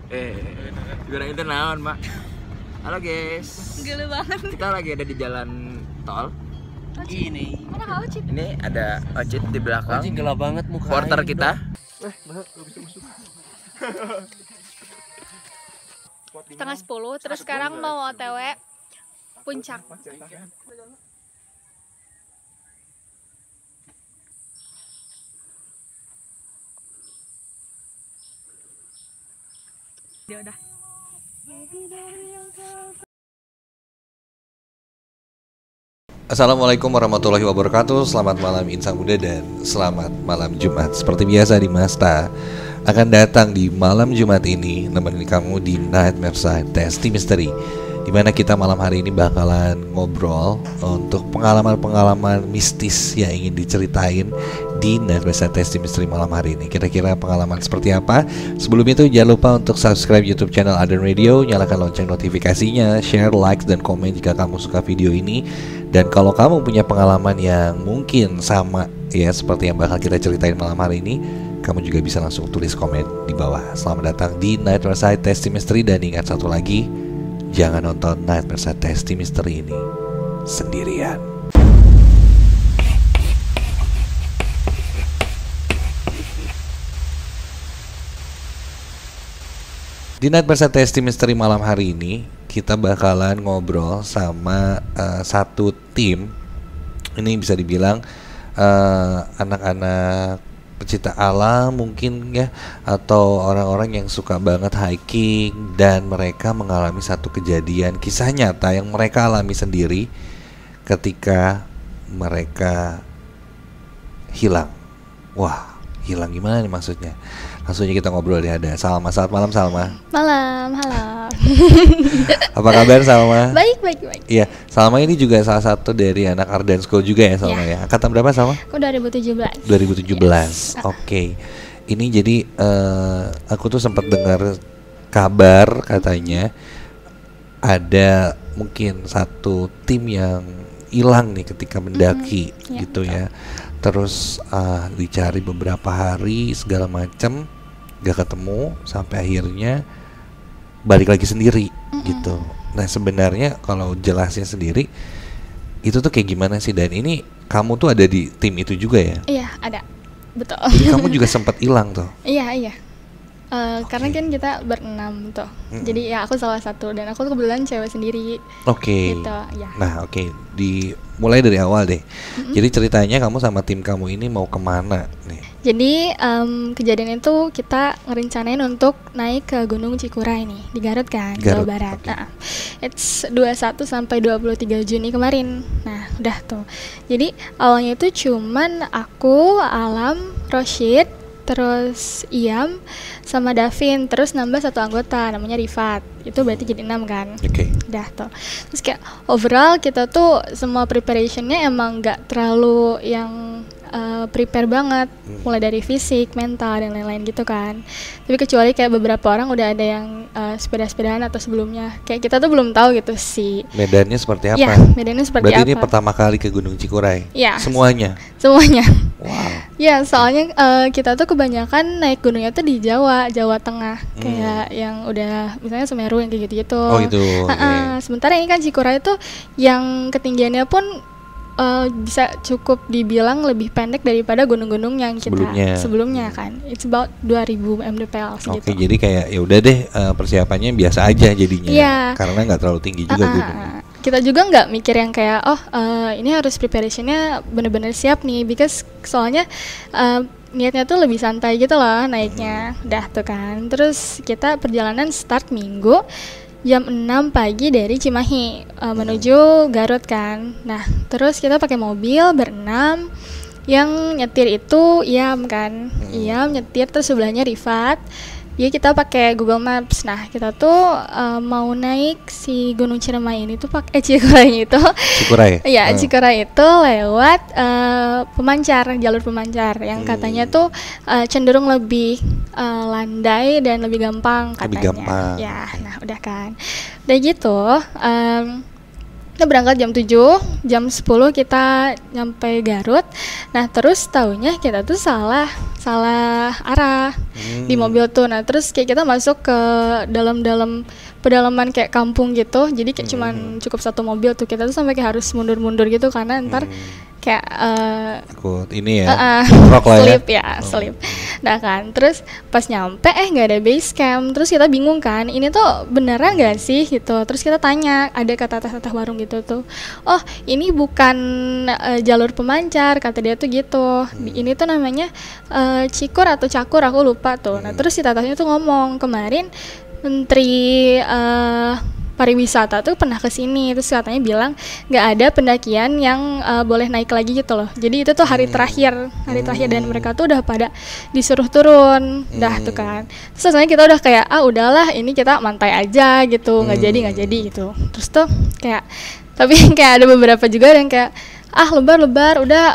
Goreng itu naon, Mak? Halo guys. Gila banget. Kita lagi ada di jalan tol. Ini. Mana Kak Ocit? Ini ada Ocit di belakang. Anjing gelap banget muka. Porter kita. Setengah 10, terus sekarang mau OTW Puncak. Ya udah. Assalamualaikum warahmatullahi wabarakatuh. Selamat malam insan muda dan selamat malam Jumat. Seperti biasa di Masta akan datang di malam Jumat ini nemenin kamu di Nightmare Side Testy Mystery, dimana kita malam hari ini bakalan ngobrol untuk pengalaman-pengalaman mistis yang ingin diceritain di Nightmare Side Testy Mystery malam hari ini. Kira-kira pengalaman seperti apa? Sebelum itu jangan lupa untuk subscribe YouTube channel Aden Radio, nyalakan lonceng notifikasinya, share, like, dan komen jika kamu suka video ini. Dan kalau kamu punya pengalaman yang mungkin sama ya seperti yang bakal kita ceritain malam hari ini, kamu juga bisa langsung tulis komen di bawah. Selamat datang di Nightmare Side Testy Mystery. Dan ingat satu lagi, jangan nonton Nightmare Side Testy Mystery ini sendirian. Di Nightmare Side Testy Mystery malam hari ini kita bakalan ngobrol sama satu tim. Ini bisa dibilang anak-anak pecinta alam mungkin ya, atau orang-orang yang suka banget hiking, dan mereka mengalami satu kejadian kisah nyata yang mereka alami sendiri ketika mereka hilang. Wah, hilang gimana nih maksudnya? Langsung aja kita ngobrol ya, ada Salma. Selamat malam Salma. Malam, halo. Apa kabar Salma? Baik. Iya, Salma ini juga salah satu dari anak Arden School juga ya Salma ya. Angkatan berapa Salma? Aku 2017. 2017. Yes. Oke. Ini jadi aku tuh sempat dengar kabar katanya ada mungkin satu tim yang hilang nih ketika mendaki gitu betul. ya. Terus dicari beberapa hari segala macam, gak ketemu sampai akhirnya balik lagi sendiri gitu. Nah sebenarnya kalau jelasnya sendiri itu tuh kayak gimana sih? Dan ini kamu tuh ada di tim itu juga ya? Iya, ada. Betul. Jadi kamu juga sempat hilang tuh? Iya. Karena kan kita berenam tuh. Jadi ya aku salah satu, dan aku kebetulan cewek sendiri. Oke. Gitu, ya. Nah oke, dimulai dari awal deh. Jadi ceritanya kamu sama tim kamu ini mau kemana nih? Jadi kejadian itu kita ngerencanain untuk naik ke Gunung Cikuray nih di Garut kan, Jawa Barat. Okay. Nah, it's 21 sampai 23 Juni kemarin. Nah, udah tuh. Jadi awalnya itu cuman aku, Alam, Roshid, terus Iam sama Davin, terus nambah satu anggota namanya Rifat. Itu berarti jadi 6 kan. Oke. Udah tuh. Terus kayak overall kita tuh semua preparationnya emang gak terlalu yang prepare banget, mulai dari fisik, mental, dan lain-lain gitu kan. Tapi kecuali kayak beberapa orang udah ada yang sepeda-sepedaan atau sebelumnya. Kayak kita tuh belum tahu gitu sih. Medannya seperti apa? Ya, medannya seperti Berarti apa. ini pertama kali ke Gunung Cikuray? Ya. Semuanya? Wow. Ya, soalnya kita tuh kebanyakan naik gunungnya tuh di Jawa Tengah. Kayak yang udah misalnya Semeru yang kayak gitu-gitu. Oh gitu. Okay. Sementara ini kan Cikuray tuh yang ketinggiannya pun bisa cukup dibilang lebih pendek daripada gunung-gunung yang kita sebelumnya kan. It's about 2000 mdpl gitu. Oke, jadi kayak ya udah deh persiapannya biasa aja jadinya. Yeah. Karena nggak terlalu tinggi juga gunungnya. Kita juga nggak mikir yang kayak ini harus preparationnya bener-bener siap nih, because soalnya niatnya tuh lebih santai gitu loh naiknya. Udah tuh kan. Terus kita perjalanan start Minggu jam 6 pagi dari Cimahi menuju Garut kan. Nah, terus kita pakai mobil berenam. Yang nyetir itu Iam kan. Iam nyetir, terus sebelahnya Rifat. Jadi kita pakai Google Maps. Nah, kita tuh mau naik si Gunung Ciremai ini tuh pakai Cikuray itu. Cikuray. Iya, Cikuray itu lewat jalur pemancar yang katanya tuh cenderung lebih landai dan lebih gampang katanya. Lebih gampang. Ya, nah udah kan. Udah gitu Kita berangkat jam 7, jam 10 kita nyampe Garut. Nah terus taunya kita tuh salah arah di mobil tuh. Nah terus kayak kita masuk ke dalam pedalaman kayak kampung gitu. Jadi kayak cuman cukup satu mobil tuh. Kita tuh sampai kayak harus mundur-mundur gitu karena ntar kayak Takut ini ya, rock lah slip ya, slip. Nah kan, terus pas nyampe nggak ada base camp. Terus kita bingung kan, ini tuh beneran nggak sih gitu. Terus kita tanya, ada kata teteh warung gitu tuh, oh ini bukan jalur pemancar, kata dia tuh gitu. Ini tuh namanya Cikur atau Cakur, aku lupa tuh. Nah terus si tetehnya tuh ngomong kemarin Menteri pariwisata tuh pernah ke sini, terus katanya bilang nggak ada pendakian yang boleh naik lagi gitu loh. Jadi itu tuh hari terakhir dan mereka tuh udah pada disuruh turun, dah tuh kan. Terus sebenarnya kita udah kayak udahlah ini kita mantai aja gitu, nggak jadi gitu. Terus tuh kayak tapi kayak ada beberapa juga yang kayak lebar udah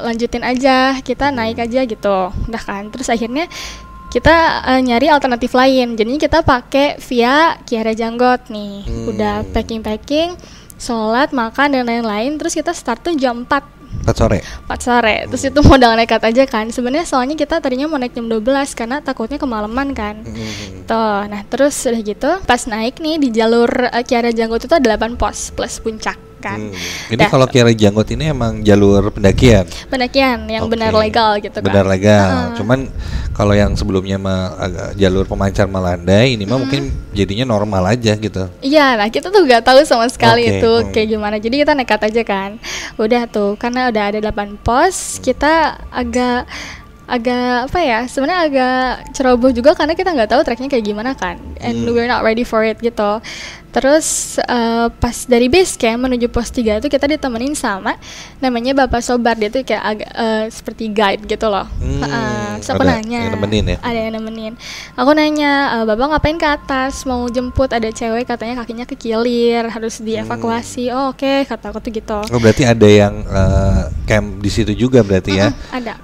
lanjutin aja, kita naik aja gitu, udah kan. Terus akhirnya kita nyari alternatif lain, jadinya kita pakai via Kiara Janggot nih. Udah packing, sholat, makan dan lain-lain. Terus kita start tuh jam 4 sore. Terus itu modal nekat aja kan. Sebenarnya soalnya kita tadinya mau naik jam 12 karena takutnya kemalaman kan. Tuh, nah terus udah gitu pas naik nih di jalur Kiara Janggot itu ada 8 pos plus puncak kan. Ini kalau Kiara Janggot ini emang jalur pendakian yang benar legal gitu kan. Benar legal. Cuman kalau yang sebelumnya jalur pemancar melandai, ini mah mungkin jadinya normal aja gitu. Iya, nah kita tuh nggak tahu sama sekali itu kayak gimana. Jadi kita nekat aja kan. Udah tuh karena udah ada 8 pos, kita agak apa ya, sebenarnya agak ceroboh juga karena kita nggak tahu treknya kayak gimana kan, and we're not ready for it gitu. Terus pas dari base camp menuju pos 3 itu kita ditemenin sama namanya Bapak Sobar, dia tuh kayak agak seperti guide gitu loh. Terus aku nanya, ada yang nemenin. Aku nanya, Bapak ngapain ke atas, mau jemput ada cewek katanya kakinya kekilir harus dievakuasi. Oh oke, kata aku tuh gitu. Oh berarti ada yang camp di situ juga berarti ya? Ada.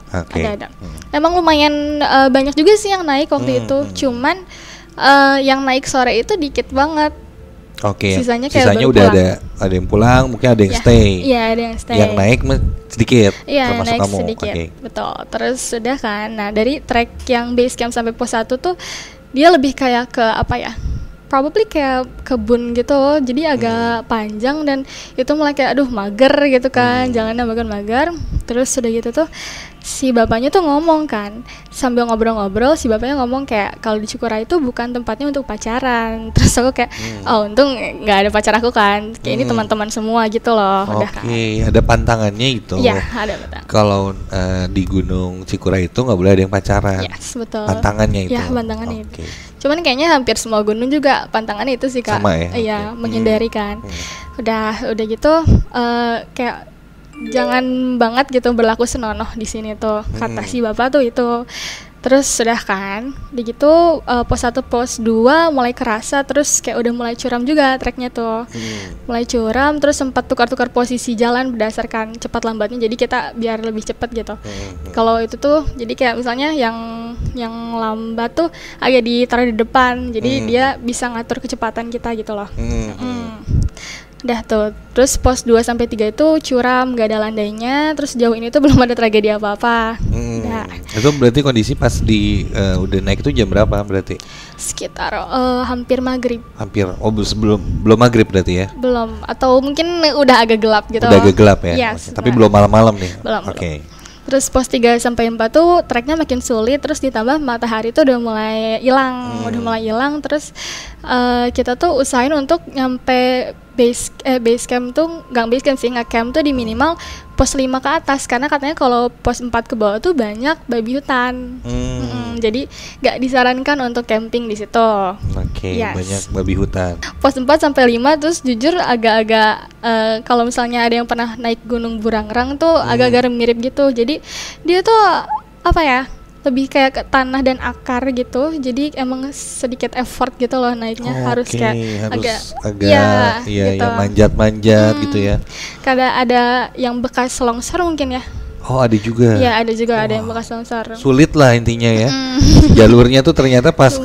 Emang lumayan banyak juga sih yang naik waktu itu. Cuman yang naik sore itu dikit banget. Sisanya udah ada yang pulang, mungkin ada yang stay. Iya, ada yang stay. Yang naik sedikit. Iya, termasuk naik kamu. Sedikit. Betul. Terus sudah kan. Nah, dari trek yang base camp sampai pos 1 tuh dia lebih kayak ke apa ya? Probably kayak kebun gitu. Jadi agak panjang dan itu mulai kayak mager gitu kan. Jalannya mager. Terus sudah gitu tuh si bapaknya tuh ngomong kan, sambil ngobrol-ngobrol si bapaknya ngomong kayak kalau di Cikura itu bukan tempatnya untuk pacaran. Terus aku kayak untung nggak ada pacar aku kan, kayak ini teman-teman semua gitu loh. Ada pantangannya itu. Iya, ada pantangan. Kalau di Gunung Cikura itu nggak boleh ada yang pacaran. Yes, betul. Pantangannya itu. Ya, pantangannya itu. Cuman kayaknya hampir semua gunung juga pantangannya itu sih Kak. Sama ya? Iya, menghindari kan. Udah gitu kayak jangan banget gitu berlaku senonoh di sini tuh, kata si bapak tuh itu. Terus sudah kan, begitu pos 1 pos 2 mulai kerasa, terus kayak udah mulai curam juga treknya tuh. Mulai curam, terus sempat tukar-tukar posisi jalan berdasarkan cepat lambatnya, jadi kita biar lebih cepat gitu. Kalau itu tuh jadi kayak misalnya yang lambat tuh agak ditaruh di depan, jadi dia bisa ngatur kecepatan kita gitu loh. Udah tuh, terus pos 2 sampai 3 itu curam, gak ada landainya. Terus jauh ini tuh belum ada tragedi apa-apa. Itu berarti kondisi pas udah naik itu jam berapa berarti? Sekitar hampir maghrib. Belum maghrib berarti ya? Belum, atau mungkin udah agak gelap gitu. Udah agak gelap ya? Yes, tapi belum malam-malam nih? Belum. Terus pos 3 sampai 4 tuh treknya makin sulit, terus ditambah matahari tuh udah mulai hilang. Terus kita tuh usahain untuk nyampe base camp tuh, nggak base camp sih, nge-camp tuh di minimal pos 5 ke atas, karena katanya kalau pos 4 ke bawah tuh banyak babi hutan. Jadi nggak disarankan untuk camping di situ. Banyak babi hutan. Pos 4 sampai 5 terus jujur agak-agak kalau misalnya ada yang pernah naik Gunung Burangrang tuh agak-agak mirip gitu. Jadi dia tuh apa ya? Lebih kayak ke tanah dan akar gitu, jadi emang sedikit effort gitu loh naiknya. Harus kayak agak gitu. Ya manjat-manjat gitu ya. Kadang ada yang bekas longsor mungkin ya. Oh ada juga. Iya ada juga, ada yang bekas longsor. Sulit lah intinya ya. Jalurnya tuh ternyata pas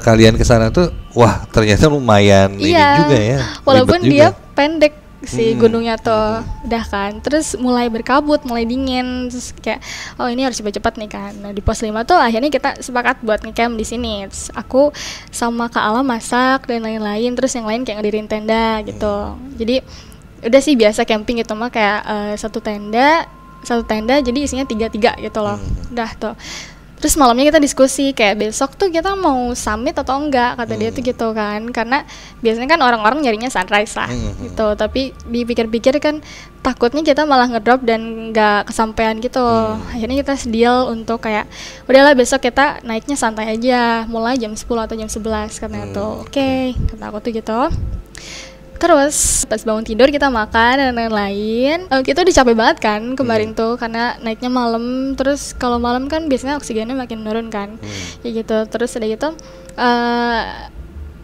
kalian kesana tuh, wah ternyata lumayan ini juga ya. Walaupun dia pendek si gunungnya tuh, udah kan, terus mulai berkabut, mulai dingin, terus kayak oh ini harus cepat-cepat nih kan. Nah di pos 5 tuh akhirnya kita sepakat buat ngecamp di sini. Terus aku sama Kak Ala masak dan lain-lain, terus yang lain kayak ngedirin tenda gitu. Jadi udah sih biasa camping gitu mah kayak satu tenda jadi isinya 3 gitu loh. Udah tuh. Terus malamnya kita diskusi kayak besok tuh kita mau summit atau enggak, kata dia tuh gitu kan, karena biasanya kan orang-orang nyarinya sunrise lah gitu, tapi dipikir-pikir kan takutnya kita malah ngedrop dan nggak kesampaian gitu. Akhirnya kita deal untuk kayak udahlah besok kita naiknya santai aja, mulai jam 10 atau jam 11 katanya tuh. Oke, kata aku tuh gitu. Terus pas bangun tidur kita makan dan lain-lain. Kita udah capek banget kan kemarin tuh karena naiknya malam. Terus kalau malam kan biasanya oksigennya makin menurun kan, kayak gitu. Terus udah gitu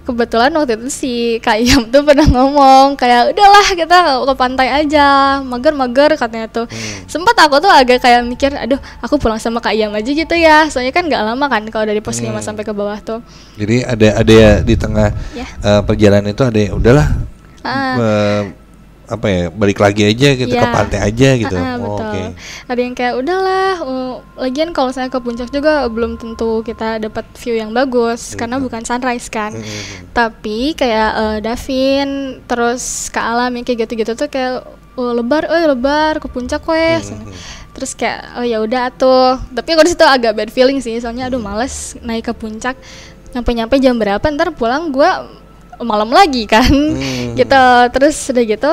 kebetulan waktu itu si Kak Iyam tuh pernah ngomong kayak udahlah kita ke pantai aja, mager katanya tuh. Sempet aku tuh agak kayak mikir, aduh aku pulang sama Kak Iyam aja gitu ya, soalnya kan nggak lama kan kalau dari pos 5 sampai ke bawah tuh. Jadi ada ya di tengah perjalanan itu ada ya udahlah apa ya, balik lagi aja gitu ke pantai aja gitu. Betul. Okay. Ada yang kayak udahlah, lagian kalau saya ke puncak juga belum tentu kita dapat view yang bagus karena bukan sunrise kan. Tapi kayak Davin terus Kak Alam yang kayak gitu-gitu tuh kayak lebar ke puncak wes. Terus kayak oh ya udah tuh. Tapi aku di situ agak bad feeling sih, soalnya aduh males naik ke puncak. Nyampe jam berapa ntar pulang gua malam lagi kan, gitu. Terus udah gitu,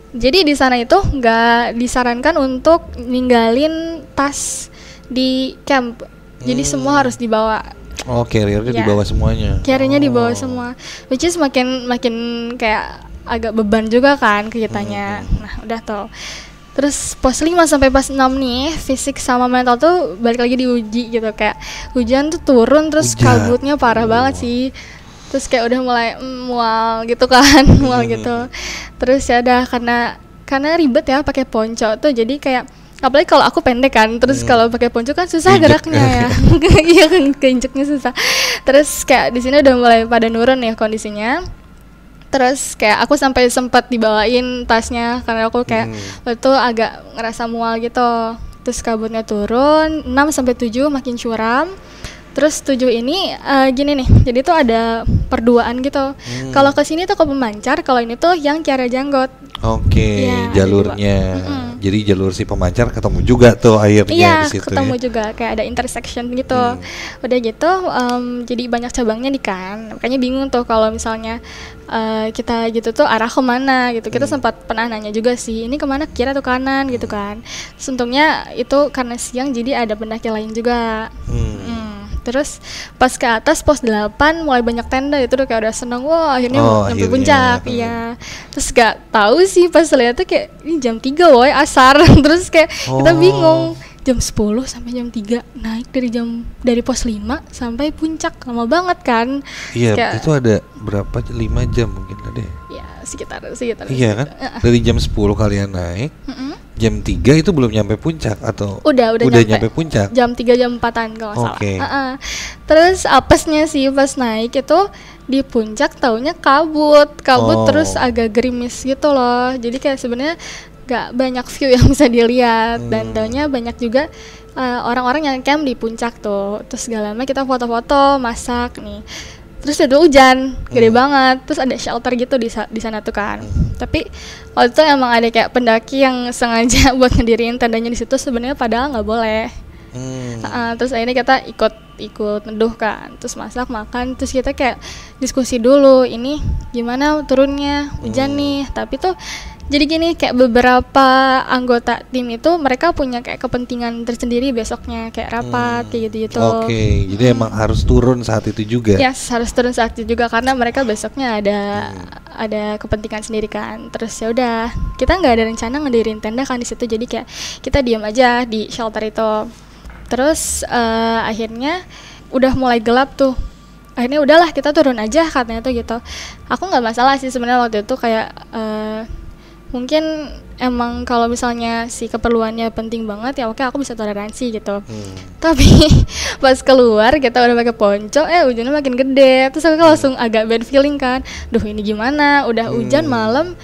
jadi di sana itu nggak disarankan untuk ninggalin tas di camp, jadi semua harus dibawa. Oh, carrier-nya dibawa semuanya. Carrier-nya dibawa semua, which is makin kayak agak beban juga kan ke kitanya. Nah udah tuh. Terus pos 5 sampai pos 6 nih, fisik sama mental tuh balik lagi diuji gitu, kayak hujan tuh turun terus kabutnya parah banget sih. Terus kayak udah mulai mual gitu kan, mual gitu. Terus ya udah karena ribet ya pakai ponco tuh, jadi kayak apalagi kalau aku pendek kan, terus kalau pakai ponco kan susah geraknya ya. Iya kan, keinjeknya susah. Terus kayak di sini udah mulai pada nurun ya kondisinya. Terus kayak aku sampai sempat dibawain tasnya karena aku kayak waktu agak ngerasa mual gitu. Terus kabutnya turun, 6 sampai 7 makin curam. Terus 7 ini gini nih, jadi tuh ada perduaan gitu. Kalau ke sini tuh ke pemancar, kalau ini tuh yang Kiara Janggot. Oke, jalurnya. Jadi jalur si pemancar ketemu juga tuh akhirnya di situ. Iya, ketemu juga kayak ada intersection gitu. Udah gitu, jadi banyak cabangnya nih kan. Makanya bingung tuh kalau misalnya kita gitu tuh arah kemana gitu. Kita sempat pernah nanya juga sih, ini kemana, kiri atau kanan gitu kan. Untungnya itu karena siang jadi ada pendaki lain juga. Terus pas ke atas pos 8 mulai banyak tenda, itu udah kayak udah seneng, wah akhirnya nyampe puncak. Iya. Terus gak tahu sih pas lihat tuh kayak ini jam 3 woy asar. Terus kayak kita bingung, jam 10 sampai jam 3 naik dari pos 5 sampai puncak, lama banget kan. Iya, kayak, itu ada berapa, 5 jam mungkin ada ya? Iya, sekitar. Iya kan? Dari jam 10 kalian naik. Jam 3 itu belum nyampe puncak atau udah nyampe puncak? Jam 3 jam 4-an kalau nggak salah. Terus apesnya sih pas naik itu di puncak taunya kabut terus agak gerimis gitu loh. Jadi kayak sebenarnya nggak banyak view yang bisa dilihat dan taunya banyak juga orang-orang yang camp di puncak tuh. Terus gak lama kita foto-foto, masak nih. Terus udah hujan gede banget, terus ada shelter gitu di sana tuh kan. Tapi waktu itu emang ada kayak pendaki yang sengaja buat ngedirin tendanya di situ, sebenarnya padahal nggak boleh. Terus akhirnya kita ikut neduh kan, terus masak makan, terus kita kayak diskusi dulu, ini gimana turunnya, hujan nih. Tapi tuh jadi gini, kayak beberapa anggota tim itu mereka punya kayak kepentingan tersendiri besoknya, kayak rapat kayak gitu-gitu. Oke, jadi emang harus turun saat itu juga. Yes, harus turun saat itu juga karena mereka besoknya ada kepentingan sendiri kan. Terus ya udah, kita nggak ada rencana ngedirin tenda kan di situ, jadi kayak kita diam aja di shelter itu. Terus akhirnya udah mulai gelap tuh. Akhirnya udahlah kita turun aja katanya tuh gitu. Aku nggak masalah sih sebenarnya waktu itu, kayak mungkin emang kalau misalnya si keperluannya penting banget ya oke aku bisa toleransi gitu. Tapi pas keluar kita udah pakai ponco, hujannya makin gede. Terus aku langsung agak bad feeling kan. Duh ini gimana? Udah hujan malam,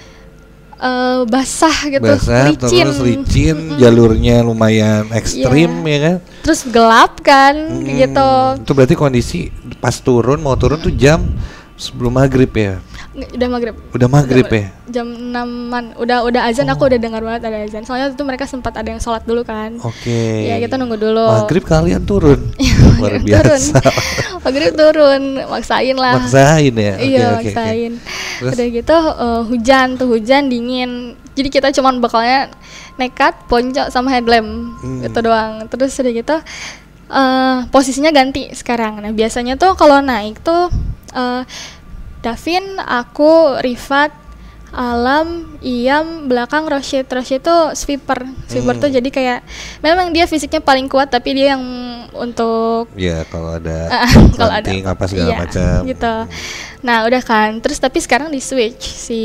basah gitu, Basah, terus licin, jalurnya lumayan ekstrim ya kan. Terus gelap kan gitu. Itu berarti kondisi pas mau turun tuh jam sebelum maghrib ya. Udah maghrib. Udah maghrib ya. Jam 6-an. Udah azan, aku udah dengar banget ada azan. Soalnya itu mereka sempat ada yang sholat dulu kan. Oke. Ya kita nunggu dulu. Maghrib kalian turun. Luar biasa. Maghrib turun, maksain lah. Maksain ya. Iya, Oke. maksain. Terus? Udah gitu hujan dingin. Jadi kita cuman bakalnya nekat ponco sama headlamp gitu doang. Terus udah gitu posisinya ganti sekarang. Nah, biasanya tuh kalau naik tuh Davin, aku, Rifat, Alam, Iyam, belakang Roshid tuh sweeper tuh jadi kayak memang dia fisiknya paling kuat tapi dia yang untuk ya kalau ada kalau ada apa segala macam gitu. Nah udah kan, terus tapi sekarang di switch si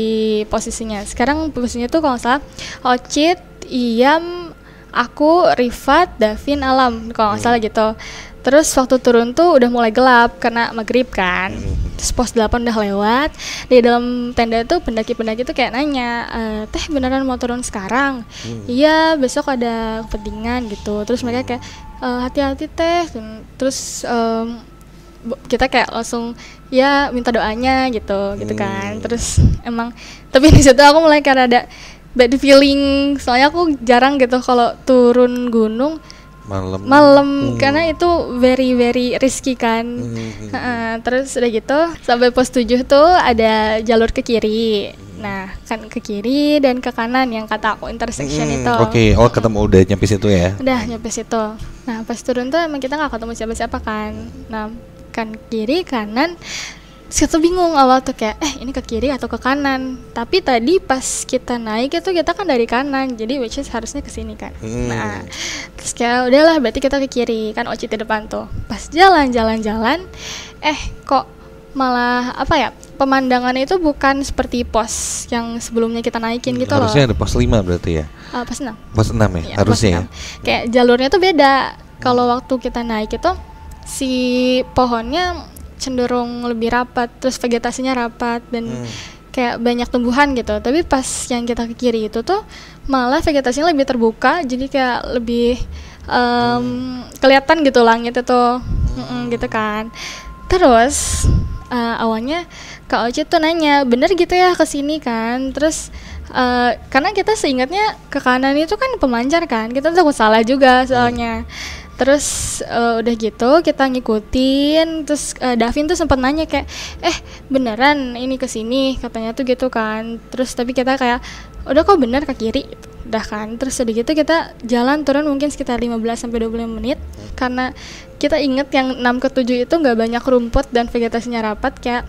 posisinya. Sekarang posisinya tuh kalau nggak salah Ocit, Iyam, aku, Rifat, Davin, Alam kalau nggak salah gitu. Terus waktu turun tuh udah mulai gelap karena maghrib kan. Terus pos 8 udah lewat. Di dalam tenda tuh pendaki-pendaki tuh kayak nanya, teh beneran mau turun sekarang? Iya, besok ada kepentingan gitu. Terus mereka kayak hati-hati teh. Terus kita kayak langsung ya minta doanya gitu kan. Terus emang tapi di situ aku mulai karena ada bad feeling. Soalnya aku jarang gitu kalau turun gunung malam karena itu very risky kan. Terus udah gitu sampai pos 7 tuh ada jalur ke kiri. Nah kan ke kiri dan ke kanan yang kata aku intersection itu. Oke. Ketemu udah nyampe situ ya. Udah nyampe situ. Nah pas turun tuh emang kita nggak ketemu siapa-siapa kan. Nah kan kiri kanan. Kita bingung awal tuh kayak ini ke kiri atau ke kanan. Tapi tadi pas kita naik itu kita kan dari kanan, jadi which is harusnya ke sini kan. Nah terus kayak udahlah berarti kita ke kiri kan, Ocit di depan tuh. Pas jalan kok malah apa ya, pemandangannya itu bukan seperti pos yang sebelumnya kita naikin gitu harusnya loh. Harusnya ada pos 5 berarti ya. Pos 6. Pos 6 ya, Ya harusnya ya. Kayak jalurnya tuh beda. Kalau waktu kita naik itu si pohonnya cenderung lebih rapat, terus vegetasinya rapat dan kayak banyak tumbuhan gitu. Tapi pas yang kita ke kiri itu tuh malah vegetasinya lebih terbuka, jadi kayak lebih kelihatan gitu langit itu gitu kan. Terus awalnya Kak Ocit tuh nanya, bener gitu ya ke sini kan? Terus karena kita seingatnya ke kanan itu kan pemancar kan, kita takut salah juga soalnya. Terus udah gitu kita ngikutin. Terus Davin tuh sempat nanya kayak beneran ini kesini katanya tuh gitu kan. Terus tapi kita kayak udah kok bener ke kiri udah kan. Terus udah gitu kita jalan turun mungkin sekitar 15-25 menit. Karena kita inget yang 6 ke 7 itu gak banyak rumput dan vegetasinya rapat. Kayak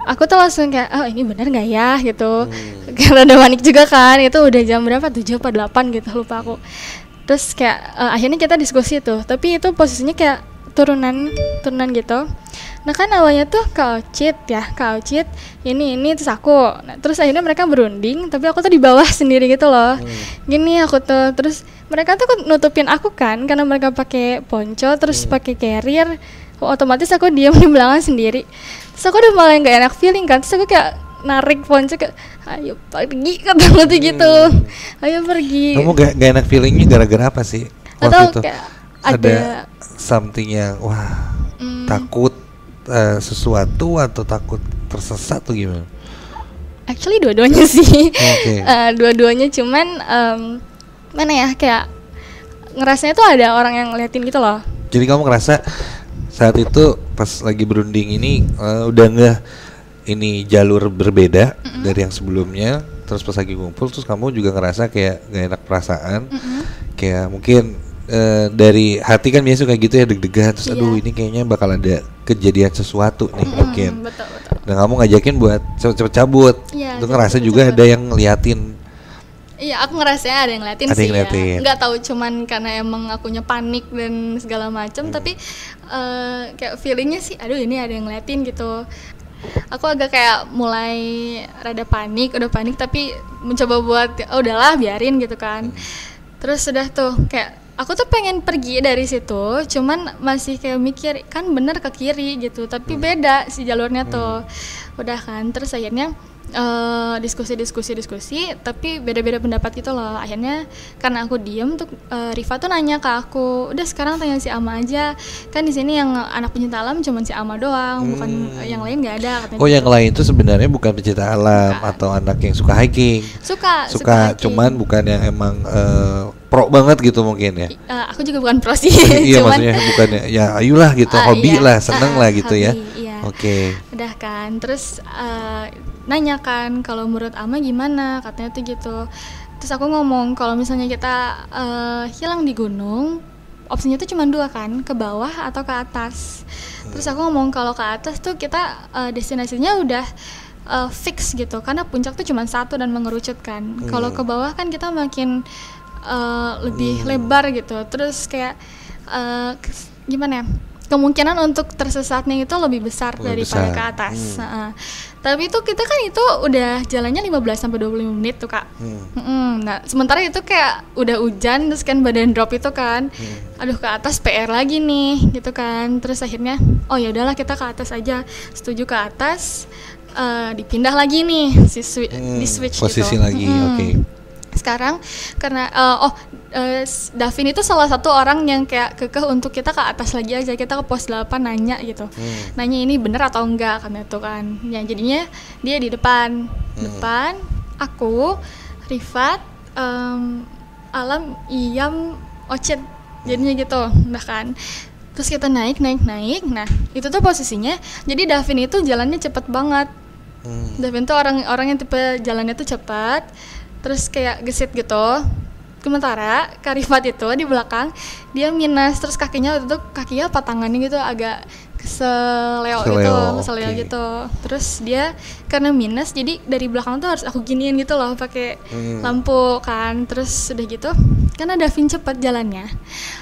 aku tuh langsung kayak ini bener gak ya gitu. Karena udah panik juga kan. Itu udah jam berapa, 7 apa 8 gitu lupa aku. Terus kayak akhirnya kita diskusi tuh, tapi itu posisinya kayak turunan gitu. Nah kan awalnya tuh Kak Ocit ini terus aku. Nah, terus akhirnya mereka berunding, tapi aku tuh di bawah sendiri gitu loh. Gini aku tuh, terus mereka tuh nutupin aku kan, karena mereka pakai ponco, terus pakai carrier. Otomatis aku diam di belakang sendiri. Terus aku udah malah nggak enak feeling kan. Terus aku kayak narik ponco kayak ayo pergi kata aku tuh gitu. Ayo pergi. Kamu gak enak feelingnya gara-gara apa sih waktu atau itu? Kayak ada something yang takut sesuatu atau takut tersesat tuh gimana? Actually dua-duanya sih. Okay. Dua-duanya cuman mana ya, kayak ngerasanya tuh ada orang yang ngeliatin gitu loh. Jadi kamu ngerasa saat itu pas lagi berunding ini udah nggak ini jalur berbeda dari yang sebelumnya, terus pas lagi ngumpul terus kamu juga ngerasa kayak gak enak perasaan, kayak mungkin dari hati kan biasa kayak gitu ya, deg-degan terus aduh ini kayaknya bakal ada kejadian sesuatu nih mungkin. Betul. Dan kamu ngajakin buat cepet-cepet cabut. Itu ngerasa juga ada yang ngeliatin. Iya, aku ngerasanya ada yang ngeliatin sih ya. Nggak tahu cuman karena emang akunya panik dan segala macam, tapi kayak feelingnya sih, aduh ini ada yang ngeliatin gitu. Aku agak kayak mulai rada panik, udah panik tapi mencoba buat udahlah biarin gitu kan. Terus udah tuh kayak aku tuh pengen pergi dari situ, cuman masih kayak mikir kan bener ke kiri gitu, tapi beda si jalurnya tuh. Udah kan, terus akhirnya diskusi, tapi beda-beda pendapat gitu loh. Akhirnya karena aku diem tuh, Rifa tuh nanya ke aku, udah sekarang tanya si Ama aja, kan di sini yang anak pencinta alam cuma si Ama doang, bukan yang lain nggak ada katanya. Oh, yang lain itu sebenarnya bukan pecinta alam atau anak yang suka hiking. Suka hiking. Cuman bukan yang emang pro banget gitu mungkin ya. Aku juga bukan pro sih. Iya, cuman, maksudnya bukan ya ayolah gitu, hobi iya. lah, seneng lah gitu Hobi, ya. iya. Oke. Udah kan, terus nanya kan kalau menurut Ama gimana, katanya tuh gitu. Terus aku ngomong kalau misalnya kita hilang di gunung, opsinya tuh cuma 2 kan, ke bawah atau ke atas. Terus aku ngomong kalau ke atas tuh kita destinasinya udah fix gitu, karena puncak tuh cuma 1 dan mengerucut kan. Kalau ke bawah kan kita makin lebih lebar gitu. Terus kayak gimana ya, kemungkinan untuk tersesatnya itu lebih besar daripada ke atas. Tapi itu kita kan itu udah jalannya 15-25 menit tuh Kak. Nah sementara itu kayak udah hujan, terus kan badan drop itu kan, aduh ke atas PR lagi nih gitu kan. Terus akhirnya oh ya udahlah kita ke atas aja, setuju ke atas. Dipindah lagi nih di switch posisi gitu. lagi. Oke. Sekarang karena Davin itu salah satu orang yang kayak kekeh untuk kita ke atas lagi aja, kita ke pos 8 nanya gitu, nanya ini bener atau enggak kan itu kan. Ya jadinya dia di depan, aku, Rifat, Alam, Iyam, Ocet, jadinya gitu, udah kan. Terus kita naik. Nah itu tuh posisinya, jadi Davin itu jalannya cepet banget. Davin tuh orang yang tipe jalannya tuh cepat, terus kayak gesit gitu. Sementara Karifat itu di belakang dia minus, terus kakinya patangannya gitu agak seleo okay. gitu. Terus dia karena minus, jadi dari belakang tuh harus aku giniin gitu loh pakai lampu kan. Terus udah gitu, karena Davin cepet jalannya,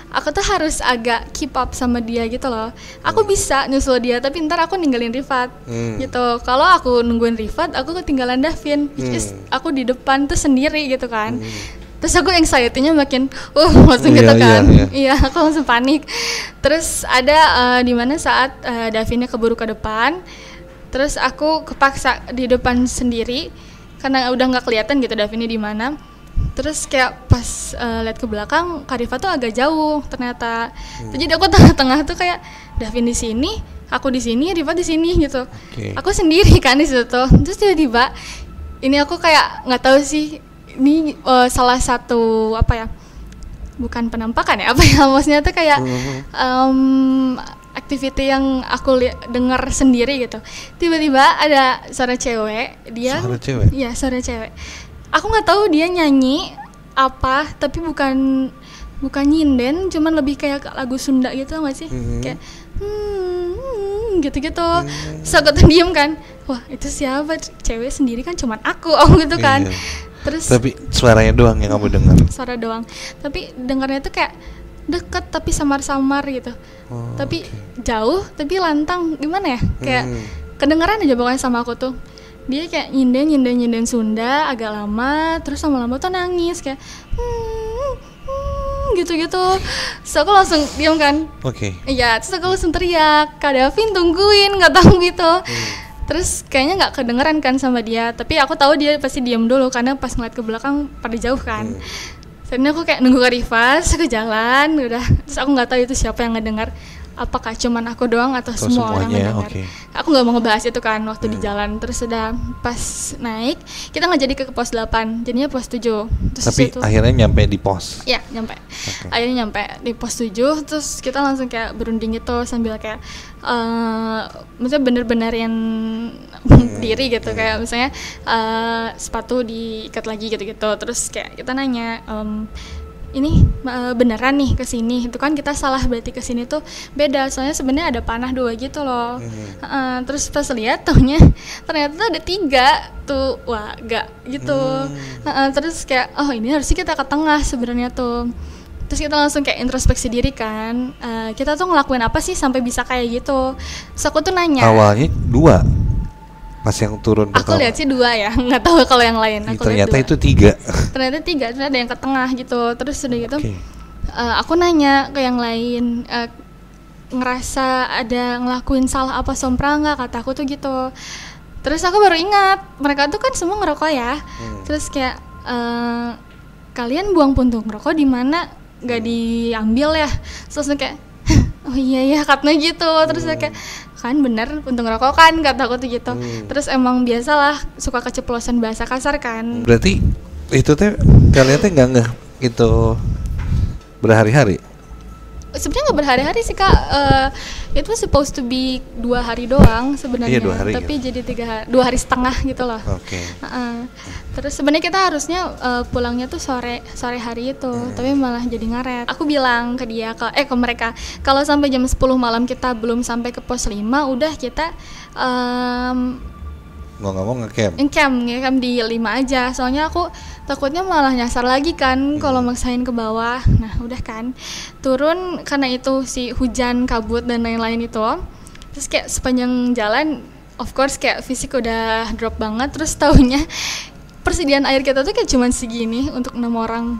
aku tuh harus agak keep up sama dia gitu loh. Aku bisa nyusul dia, tapi ntar aku ninggalin Rifat gitu. Kalau aku nungguin Rifat, aku ketinggalan Davin. Aku di depan tuh sendiri gitu kan. Terus aku anxiety-nya makin langsung gitu kan. Iya, aku langsung panik. Terus ada di mana saat Davinnya keburu ke depan, terus aku kepaksa di depan sendiri karena udah nggak kelihatan gitu Davinnya di mana. Terus kayak pas lihat ke belakang, Karifa tuh agak jauh ternyata. Jadi aku tengah-tengah tuh kayak Davin di sini, aku di sini, Rifa di sini gitu. Aku sendiri kan di situ. Terus tiba-tiba ini aku kayak nggak tahu sih, ini salah satu apa ya, bukan penampakan ya, apa ya, maksudnya tuh kayak activity yang aku dengar sendiri gitu. Tiba-tiba ada suara cewek, dia iya suara cewek. Aku nggak tahu dia nyanyi apa, tapi bukan nyinden, cuman lebih kayak lagu Sunda gitu nggak sih, kayak gitu-gitu. Terus aku tuh diem kan, wah itu siapa, cewek sendiri kan cuman aku gitu kan. Terus tapi suaranya doang yang kamu dengar. Suara doang. Tapi dengarnya tuh kayak deket tapi samar-samar gitu. Tapi jauh, tapi lantang, gimana ya? Kayak kedengaran aja pokoknya sama aku tuh. Dia kayak nyinden Sunda agak lama, terus lama-lama tuh nangis kayak gitu-gitu. So aku langsung diam kan. Iya, terus aku langsung teriak, "Kak Davin tungguin," nggak tahu gitu. Terus kayaknya nggak kedengeran kan sama dia, tapi aku tahu dia pasti diam dulu karena pas ngeliat ke belakang pada jauh kan. Sebenarnya aku kayak nunggu Karifat, ke jalan udah. Terus aku nggak tahu itu siapa yang ngedengar, apakah cuman aku doang atau semua orang ngedengar. Aku nggak mau ngebahas itu kan waktu di jalan. Terus udah pas naik, kita nggak jadi ke pos 8, jadinya pos 7. Terus tapi akhirnya nyampe di pos. Iya, nyampe. Akhirnya nyampe di pos 7, terus kita langsung kayak berunding gitu sambil kayak maksudnya bener-benerin diri gitu, kayak misalnya sepatu diikat lagi gitu-gitu. Terus kayak kita nanya, ini beneran nih kesini, itu kan kita salah berarti kesini tuh beda, soalnya sebenarnya ada panah 2 gitu loh. Terus pas lihat taunya ternyata ada 3 tuh, wah gak gitu. Terus kayak ini harusnya kita ke tengah sebenarnya tuh. Terus kita langsung kayak introspeksi diri kan, kita tuh ngelakuin apa sih sampai bisa kayak gitu. Terus aku tuh nanya, awalnya 2 pas yang turun aku lihat sih 2 ya, nggak tahu kalau yang lain. Aku ternyata itu 3. Ternyata 3, ternyata ada yang ke tengah gitu. Terus udah gitu aku nanya ke yang lain, ngerasa ada ngelakuin salah apa sompra nggak, kata aku tuh gitu. Terus aku baru ingat mereka tuh kan semua ngerokok ya. Terus kayak kalian buang puntung rokok di mana? Nggak diambil ya? Terus kayak oh iya ya katanya gitu. Terus kayak kan bener puntung rokok kan kata aku tuh gitu. Terus emang biasalah suka keceplosan bahasa kasar kan. Berarti itu teh kalian teh nggak ngeh itu berhari-hari? Sebenarnya nggak berhari-hari sih kak, it was supposed to be 2 hari doang sebenarnya, 2 hari, tapi ya? jadi 2 hari setengah gitu loh. Oke. Terus sebenarnya kita harusnya pulangnya tuh sore hari itu, tapi malah jadi ngaret. Aku bilang ke dia ke mereka, kalau sampai jam 10 malam kita belum sampai ke pos 5, udah kita Ngomong ngecamp di 5 aja. Soalnya aku takutnya malah nyasar lagi kan kalau maksain ke bawah. Nah udah kan turun karena itu si hujan, kabut dan lain-lain itu. Terus kayak sepanjang jalan of course kayak fisik udah drop banget. Terus taunya persediaan air kita tuh kayak cuman segini untuk 6 orang,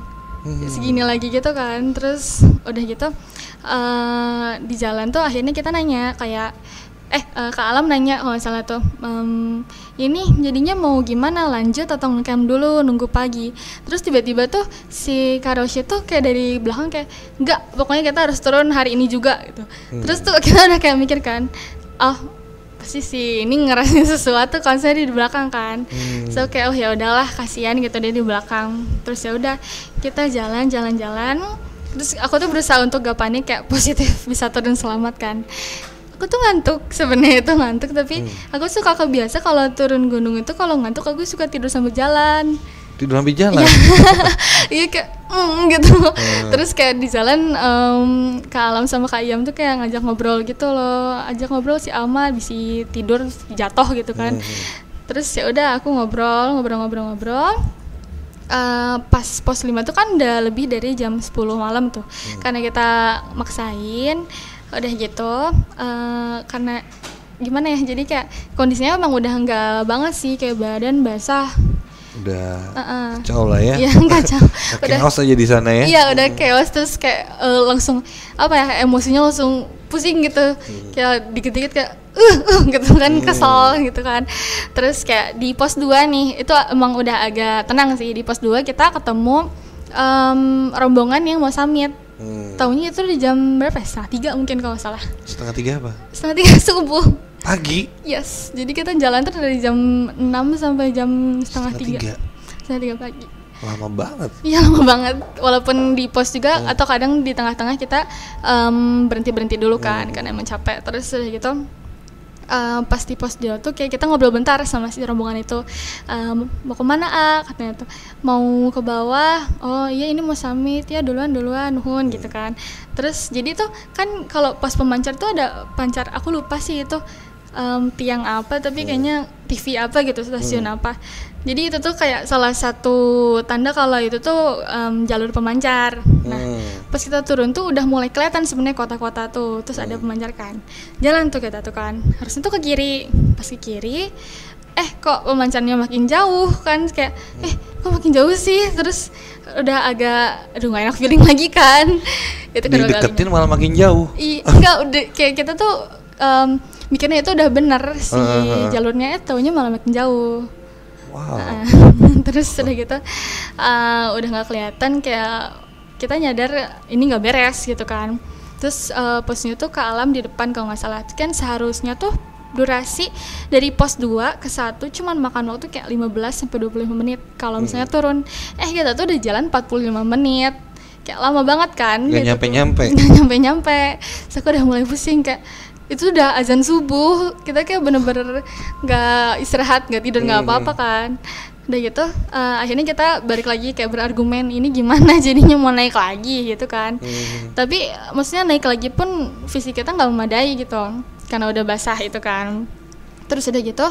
segini lagi gitu kan. Terus udah gitu di jalan tuh akhirnya kita nanya kayak Kak Alam nanya kalau nggak salah tuh, ini jadinya mau gimana, lanjut atau ngecamp dulu nunggu pagi. Terus tiba-tiba tuh si Kak Roshi tuh kayak dari belakang kayak enggak, pokoknya kita harus turun hari ini juga gitu. Terus tuh kita udah kayak mikir kan, pasti si ini ngerasain sesuatu konser di belakang kan. So kayak ya udahlah kasihan gitu dia di belakang. Terus ya udah kita jalan. Terus aku tuh berusaha untuk gak panik, kayak positif bisa turun selamat kan. Aku tuh ngantuk sebenarnya tapi aku suka kebiasa kalau turun gunung itu kalau ngantuk aku suka tidur sambil jalan. Iya kayak gitu. Terus kayak di jalan Kak Alam sama Kak Iyam tuh kayak ngajak ngobrol gitu loh, ajak ngobrol si Alma bisa tidur jatuh gitu kan. Terus ya udah aku ngobrol. Pas pos 5 tuh kan udah lebih dari jam 10 malam tuh. Karena kita maksain. Udah gitu karena gimana ya, jadi kayak kondisinya emang udah enggak banget sih, kayak badan basah, udah kacau lah ya. Iya kacau. Udah chaos aja di sana ya. Iya udah chaos. Terus kayak langsung emosinya langsung pusing gitu. Kayak dikit-dikit kayak gitu kan, kesel gitu kan. Terus kayak di pos 2 nih itu emang udah agak tenang sih. Di pos 2 kita ketemu rombongan yang mau summit. Taunya itu di jam berapa ya? 2:30 mungkin kalau nggak salah. 2:30 apa? 2:30 subuh. Pagi? Yes, Jadi kita jalan tuh dari jam 6 sampai jam 2:30. 3 pagi. Lama banget. Iya lama banget. Walaupun di pos juga atau kadang di tengah-tengah kita berhenti dulu kan karena emang capek. Terus udah gitu pas di pos dia tuh kayak kita ngobrol bentar sama si rombongan itu, mau kemana katanya tuh mau ke bawah. Oh iya ini mau summit ya, duluan nuhun gitu kan. Terus jadi tuh kan kalau pas pemancar tuh ada pancar, aku lupa sih itu tiang apa tapi kayaknya TV apa gitu, stasiun apa. Jadi itu tuh kayak salah satu tanda kalau itu tuh jalur pemancar. Nah, pas kita turun tuh udah mulai kelihatan sebenarnya kota-kota tuh. Terus ada pemancar kan. Jalan tuh kita tuh kan. Harusnya tuh ke kiri. Pas ke kiri, kok pemancarnya makin jauh kan, kayak kok makin jauh sih. Terus udah agak gak enak feeling lagi kan. Itu kedua kalinya. Dideketin malah makin jauh. Enggak, udah kayak kita tuh mikirnya itu udah bener si jalurnya, taunya malah makin jauh. Wow. Terus udah gitu udah nggak kelihatan, kayak kita nyadar ini nggak beres gitu kan. Terus posnya tuh Kak Alam di depan kalau nggak salah. Kan seharusnya tuh durasi dari pos 2 ke 1 cuman makan waktu kayak 15 sampai 25 menit kalau misalnya turun. Kita tuh udah jalan 45 menit. Kayak lama banget kan. Nggak nyampe. Terus aku udah mulai pusing, kayak itu udah azan subuh, kita kayak bener-bener nggak istirahat, nggak tidur, nggak apa-apa kan. Udah gitu akhirnya kita balik lagi kayak berargumen, ini gimana jadinya mau naik lagi gitu kan. Tapi maksudnya naik lagi pun fisik kita nggak memadai gitu karena udah basah itu kan. Terus udah gitu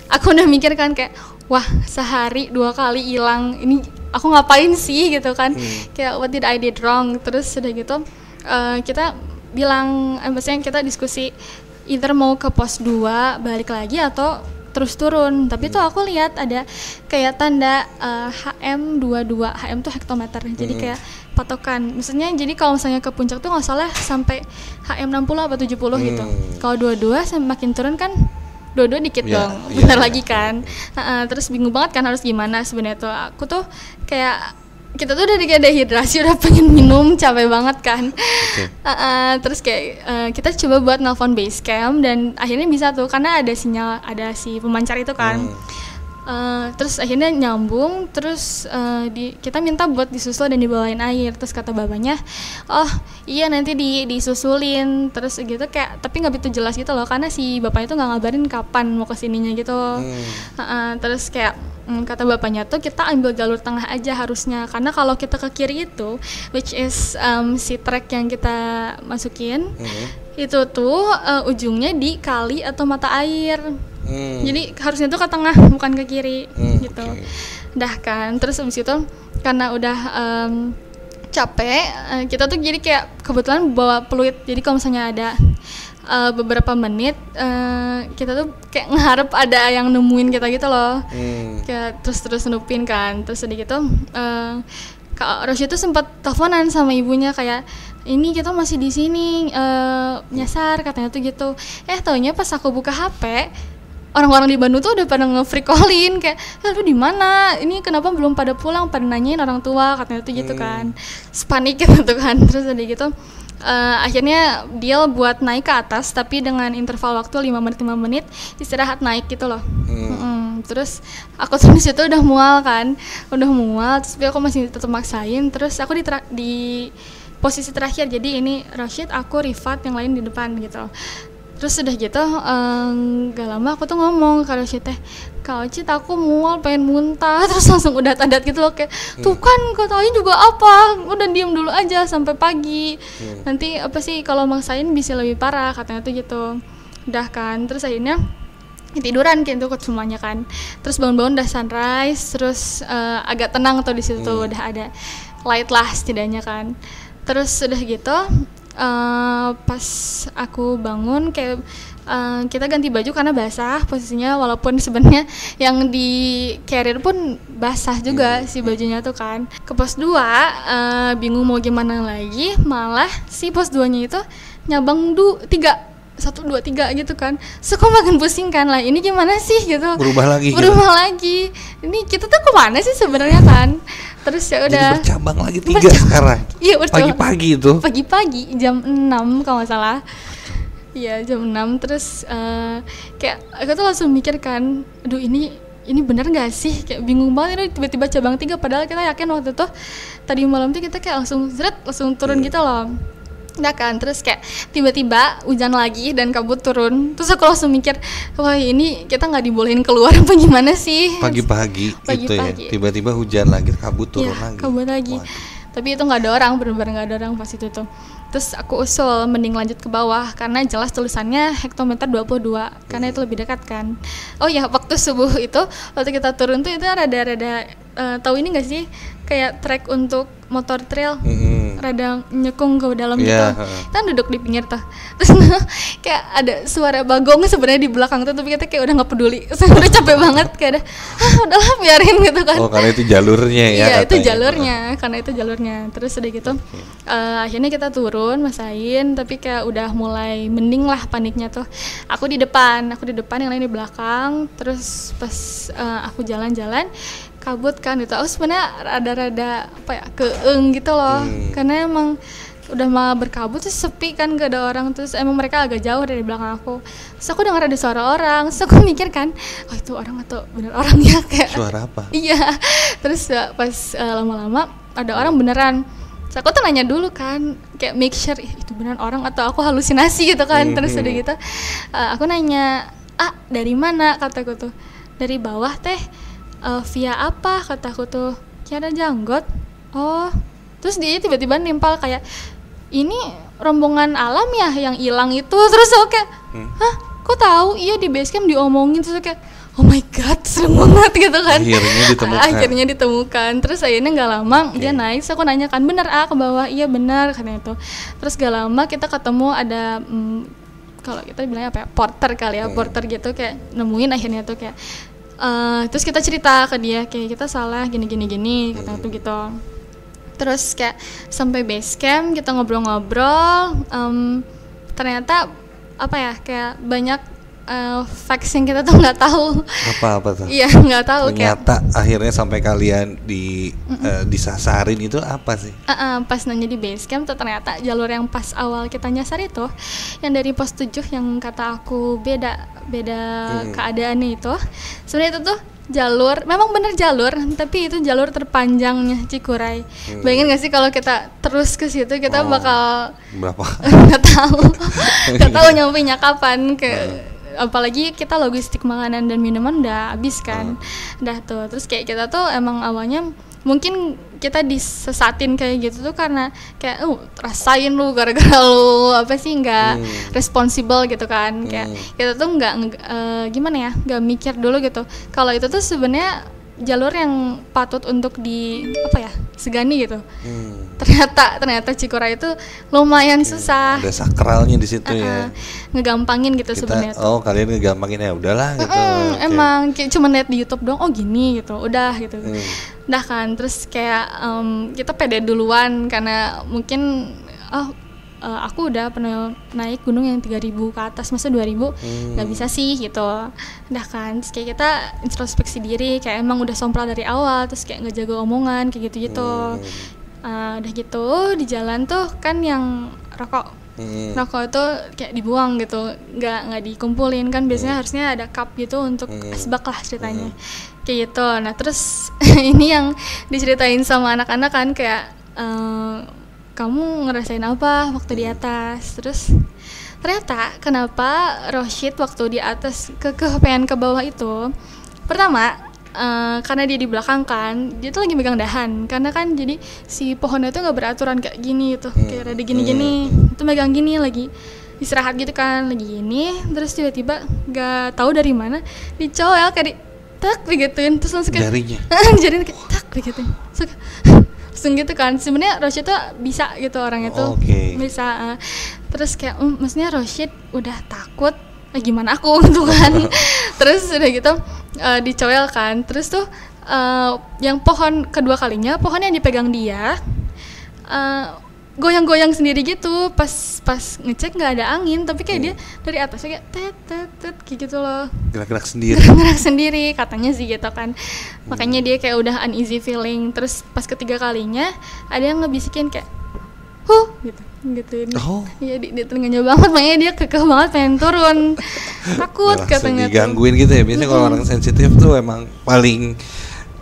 aku udah mikir kan kayak wah sehari 2 kali hilang, ini aku ngapain sih gitu kan. Kayak what did I did wrong. Terus udah gitu kita bilang, maksudnya kita diskusi either mau ke pos 2 balik lagi atau terus turun. Tapi tuh aku lihat ada kayak tanda HM22. HM tuh hektometer. Jadi kayak patokan. Maksudnya jadi kalau misalnya ke puncak tuh nggak salah sampai HM60 atau 70 gitu. Kalau 22 makin turun kan dua-dua dikit Iya, dong, iya, bentar iya. lagi kan. Terus bingung banget kan harus gimana sebenarnya tuh. Aku tuh kayak kita tuh udah kayak dehidrasi, udah pengen minum, capek banget kan. Terus kayak kita coba buat nelpon base camp dan akhirnya bisa tuh karena ada sinyal, ada si pemancar itu kan. Terus akhirnya nyambung, terus kita minta buat disusul dan dibawain air. Terus kata babanya, oh iya nanti disusulin. Terus gitu kayak, tapi nggak begitu jelas gitu loh karena si bapaknya tuh nggak ngabarin kapan mau kesininya gitu. Terus kayak kata bapaknya tuh kita ambil jalur tengah aja harusnya, karena kalau kita ke kiri itu, which is si trek yang kita masukin, itu tuh ujungnya di kali atau mata air. Jadi harusnya tuh ke tengah bukan ke kiri gitu. Dah kan, terus abis itu karena udah capek, kita tuh jadi kayak kebetulan bawa peluit. Jadi kalau misalnya ada beberapa menit, kita tuh kayak ngeharap ada yang nemuin kita gitu loh. Kayak terus nupin kan. Terus udah gitu Kak Rosy tuh sempat teleponan sama ibunya kayak, ini kita masih di sini nyasar katanya tuh gitu. Taunya pas aku buka HP, orang-orang di Bandung tuh udah pada nge-free call-in kayak, lu di mana? Ini kenapa belum pada pulang? Pada nanyain orang tua katanya tuh gitu kan. Panik gitu kan. Terus udah gitu akhirnya deal buat naik ke atas tapi dengan interval waktu 5 menit istirahat naik gitu loh. Terus aku tuh di situ udah mual kan. Terus tapi aku masih tetap maksain. Terus aku di posisi terakhir. Jadi ini Rashid, aku, Rifat, yang lain di depan gitu. Terus udah gitu gak lama aku tuh ngomong ke Rashid, Kak Ocit aku mual pengen muntah. Terus langsung udah tadat gitu loh kayak, tuh kan katanya juga apa, udah diem dulu aja sampai pagi. Nanti apa sih kalau maksain bisa lebih parah katanya tuh gitu. Udah kan, terus akhirnya tiduran kayak itu semuanya kan. Terus bangun-bangun udah sunrise. Terus agak tenang tuh di situ tuh udah ada light lah setidaknya kan. Terus udah gitu pas aku bangun kayak kita ganti baju karena basah posisinya, walaupun sebenarnya yang di carrier pun basah juga si bajunya tuh kan. Ke pos 2 bingung mau gimana lagi, malah si pos 2 nya itu nyabang 1, 2, 3 gitu kan. So kok makin pusing kan, lah ini gimana sih gitu. Berubah lagi. Ini kita tuh kemana sih sebenarnya kan. Terus ya udah. Jadi bercabang lagi 3 sekarang. Iya betul. Pagi-pagi itu. Pagi-pagi jam 6 kalau nggak salah. Iya jam 6. Terus kayak aku tuh langsung mikir kan, aduh ini bener nggak sih? Kayak bingung banget ini tiba-tiba cabang 3 padahal kita yakin waktu itu tadi malam tuh kita kayak langsung turun gitu loh. Udah kan, terus kayak tiba-tiba hujan lagi dan kabut turun. Terus aku langsung mikir, wah ini kita nggak dibolehin keluar apa gimana sih? Pagi-pagi itu ya, tiba-tiba hujan lagi, kabut turun lagi. Kabut lagi. Tapi itu nggak ada orang, benar-benar nggak ada orang pas itu tuh. Terus aku usul mending lanjut ke bawah karena jelas tulisannya hektometer 22 karena itu lebih dekat kan. Oh ya, waktu subuh itu waktu kita turun tuh itu rada-rada tahu ini nggak sih kayak trek untuk motor trail, rada nyekung ke dalam gitu. Kita duduk di pinggir tuh. Terus kayak ada suara bagong sebenarnya di belakang tuh, tapi kita kayak udah nggak peduli. Udah capek banget kayak udahlah biarin gitu kan. Oh karena itu jalurnya ya. Iya itu jalurnya, karena itu jalurnya. Terus udah gitu akhirnya kita turun masain, tapi kayak udah mulai mending lah paniknya tuh. Aku di depan, yang lain di belakang. Terus pas aku jalan-jalan kabut kan gitu. Aku sebenarnya rada-rada apa ya keeng gitu loh, karena emang udah mau berkabut terus sepi kan, gak ada orang. Terus emang mereka agak jauh dari belakang aku. Terus aku dengar ada suara orang. Terus aku mikir kan, oh itu orang atau bener orang ya kayak. Suara apa? Iya. Terus pas lama-lama ada orang beneran. Terus aku tuh nanya dulu kan, kayak make sure itu beneran orang atau aku halusinasi gitu kan. Terus udah gitu aku nanya, dari mana? Kataku tuh dari bawah teh. Via apa? Kataku tuh Kiara Janggot. Oh, terus dia tiba-tiba nimpal kayak, ini rombongan alam ya yang hilang itu. Terus aku kayak, hah? Kok tahu? Iya di basecamp diomongin. Terus aku kayak, oh my god, serem banget gitu kan. Akhirnya ditemukan. Terus akhirnya nggak lama dia naik. Terus aku nanya kan, bener ke bawah? Iya bener katanya itu. Terus gak lama kita ketemu ada kalau kita bilangnya apa ya, porter kali ya, porter gitu kayak nemuin akhirnya tuh kayak. Terus kita cerita ke dia kayak kita salah gini kata tuh gitu. Terus kayak sampai base camp kita ngobrol-ngobrol, ternyata apa ya kayak banyak facts yang kita tuh nggak tahu. Apa tuh? Iya, nggak tahu. Ternyata akhirnya sampai kalian disasarin itu apa sih? Pas nanya di base camp tuh ternyata jalur yang pas awal kita nyasar itu, yang dari pos 7 yang kata aku beda keadaannya itu, sebenarnya itu tuh jalur, memang bener jalur, tapi itu jalur terpanjangnya Cikuray. Bayangin gak sih kalau kita terus ke situ kita bakal berapa? nggak tahu nyampe-nya kapan apalagi kita logistik makanan dan minuman udah habis kan. Udah tuh, terus kayak kita tuh emang awalnya mungkin kita disesatin kayak gitu tuh karena kayak rasain lu gara-gara lu apa sih nggak responsible gitu kan. Kayak kita tuh nggak gimana ya, nggak mikir dulu gitu kalau itu tuh sebenarnya jalur yang patut untuk segani gitu. Ternyata Cikuray itu lumayan susah. Ada sakralnya di situ ya. Ngegampangin gitu sebenarnya. Kalian ngegampangin ya udahlah gitu. Emang kayak cuma lihat di YouTube dong, gini gitu, udah gitu. Udah kan, terus kayak kita pede duluan karena mungkin aku udah pernah naik gunung yang 3.000 ke atas, masa 2.000 nggak bisa sih gitu. Udah kan, terus kayak kita introspeksi diri, kayak emang udah sompral dari awal, terus kayak ngejaga omongan kayak gitu-gitu. Udah gitu di jalan tuh kan yang rokok itu kayak dibuang gitu, nggak dikumpulin kan, biasanya harusnya ada cup gitu untuk asbak lah ceritanya. Kayak gitu. Nah terus ini yang diceritain sama anak-anak kan kayak kamu ngerasain apa waktu di atas. Terus ternyata kenapa Roshid waktu di atas pengen ke bawah itu, pertama karena dia di belakang kan, dia tuh lagi megang dahan, karena kan jadi si pohonnya tuh nggak beraturan kayak gini gitu, kayak rada gini-gini, itu megang gini lagi istirahat gitu kan, lagi gini, terus tiba-tiba nggak tahu dari mana dicoel kayak tak digituin, terus langsung kayak jadinya kayak tak digituin, langsung gitu kan. Sebenarnya Roshid tuh bisa gitu orang itu, bisa. Terus kayak maksudnya Roshid udah takut, gimana aku gitu kan. Terus udah gitu dicoel kan, terus tuh yang pohon kedua kalinya, pohon yang dipegang dia goyang-goyang sendiri gitu, pas ngecek nggak ada angin, tapi kayak dia dari atasnya kayak tet kayak gitu loh, gerak sendiri katanya sih gitu kan. Makanya dia kayak udah uneasy feeling. Terus pas ketiga kalinya ada yang ngebisikin kayak gitu. Iya di telinganya banget, makanya dia kekeh banget pengen turun. Takut katanya digangguin gitu ya. Biasanya kalau orang sensitif tuh emang paling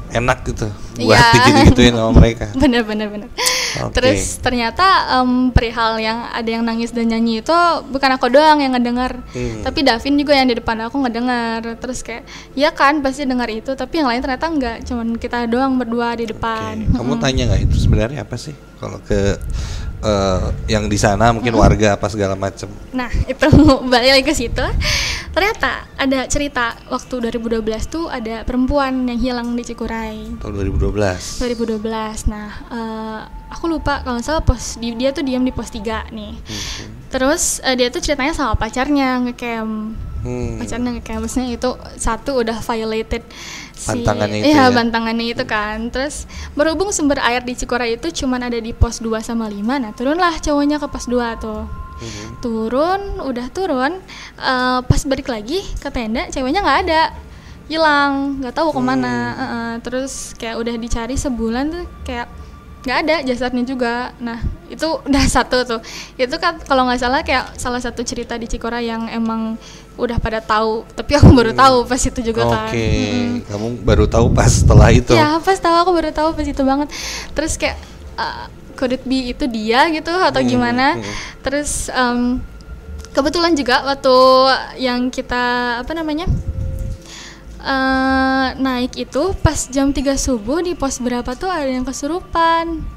enak gitu buat digituin sama mereka. Bener. Terus ternyata perihal yang ada yang nangis dan nyanyi itu bukan aku doang yang ngedengar, tapi Davin juga yang di depan aku ngedengar. Terus kayak ya kan pasti dengar itu, tapi yang lain ternyata enggak, cuman kita doang berdua di depan. Kamu tanya nggak itu sebenarnya apa sih kalau ke yang di sana mungkin warga apa segala macam? Nah itu balik lagi ke situ. Ternyata ada cerita waktu 2012 tuh ada perempuan yang hilang di Cikuray. Tahun 2012. Nah aku lupa kalau salah dia tuh diam di pos 3 nih. Terus dia tuh ceritanya sama pacarnya ngecamp. Maksudnya itu satu udah violated bantangannya itu kan. Terus berhubung sumber air di Cikuray itu cuman ada di pos 2 sama 5. Nah turunlah cowoknya ke pos 2 tuh. Udah turun, pas balik lagi ke tenda ceweknya nggak ada, hilang, nggak tahu kemana. Terus kayak udah dicari sebulan tuh kayak nggak ada jasadnya juga. Nah itu udah satu tuh, itu kan kalau nggak salah kayak salah satu cerita di Cikuray yang emang udah pada tahu, tapi aku baru tahu pas itu juga kan. Kamu baru tahu pas setelah itu? Ya pas tahu, aku baru tahu pas itu banget. Terus kayak could it be itu dia gitu atau gimana. Terus kebetulan juga waktu yang kita naik itu pas jam 3 subuh di pos berapa tuh ada yang kesurupan.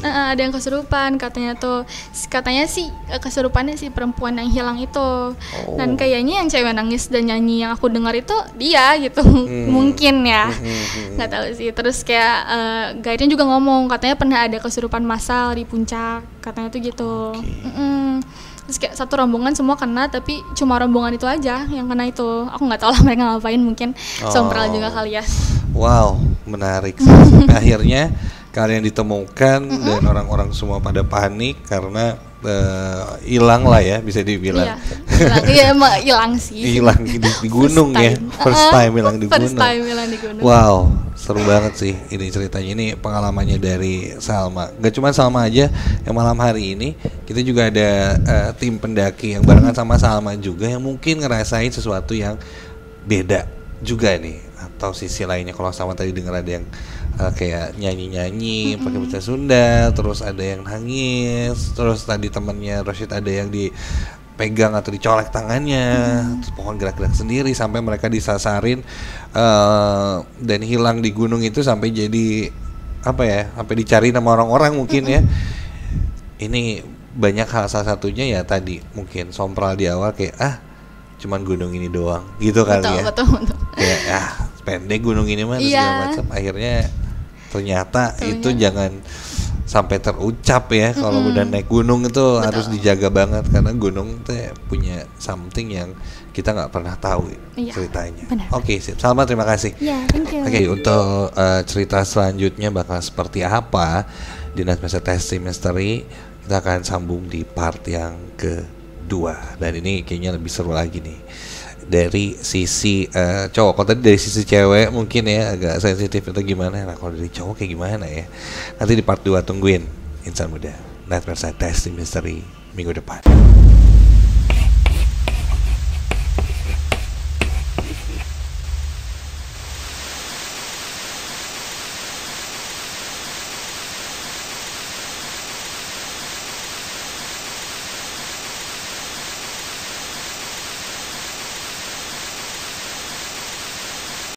Ada yang kesurupan katanya sih kesurupannya si perempuan yang hilang itu. Dan kayaknya yang cewek nangis dan nyanyi yang aku dengar itu dia gitu. Mungkin ya nggak tahu sih. Terus kayak guide-nya juga ngomong katanya pernah ada kesurupan massal di puncak, katanya tuh gitu. Terus kayak satu rombongan semua kena, tapi cuma rombongan itu aja yang kena itu. Aku nggak tahu lah mereka ngapain, mungkin sompral juga kali ya. Wow, menarik. Akhirnya kalian ditemukan dan orang-orang semua pada panik karena hilang lah ya, bisa dibilang. Iya, emang hilang sih. Hilang di gunung ya. First time hilang di gunung. First time hilang di gunung. Wow, seru banget sih ini ceritanya. Ini pengalamannya dari Salma. Gak cuma Salma aja yang malam hari ini, kita juga ada tim pendaki yang barengan sama Salma juga yang mungkin ngerasain sesuatu yang beda juga nih. Atau sisi lainnya, kalau Salma tadi dengar ada yang kayak nyanyi-nyanyi pakai bahasa Sunda, terus ada yang nangis, terus tadi temannya Rosyid ada yang dipegang atau dicolek tangannya, terus pokoknya gerak-gerak sendiri sampai mereka disasarin dan hilang di gunung itu sampai jadi apa ya, sampai dicari sama orang-orang mungkin ya. Ini banyak hal, salah satunya ya tadi mungkin sompral di awal kayak cuman gunung ini doang gitu kali ya. Betul. Kayak pendek gunung ini mah segala macam. Akhirnya ternyata itu jangan sampai terucap ya. Kalau udah naik gunung itu harus dijaga banget, karena gunung itu punya something yang kita nggak pernah tahu ceritanya. Oke, sip. Salma, terima kasih. Thank you. Oke, untuk cerita selanjutnya bakal seperti apa di Night Mesa Testi Misteri, kita akan sambung di part yang kedua. Dan ini kayaknya lebih seru lagi nih dari sisi cowok. Kalau tadi dari sisi cewek mungkin ya agak sensitif atau gimana. Nah kalau dari cowok kayak gimana ya, nanti di part 2 tungguin Insan Muda Night Mesa Testi Misteri minggu depan.